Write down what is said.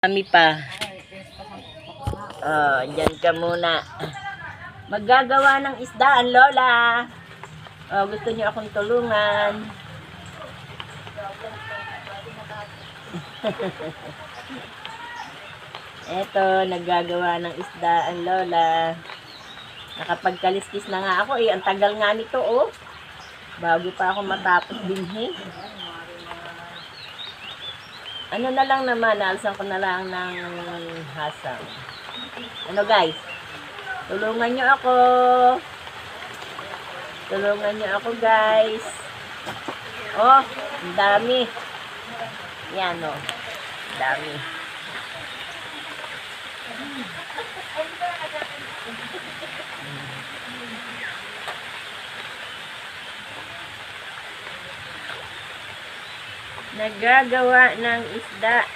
Kami pa. Oh, dyan ka muna. Maggagawa ng isdaan, Lola. Oh, gusto niyo akong tulungan. Eto, naggagawa ng isdaan, Lola. Nakapagkaliskis na nga ako eh. Ang tagal nga nito, oh. Bago pa ako matapos binhi. Ano na lang naman, naalsan ko na lang ng hasang. Ano guys? Tulungan nyo ako. Tulungan nyo ako guys. Oh, ang dami. Yan oh. Dami. Nagagawa ng isda.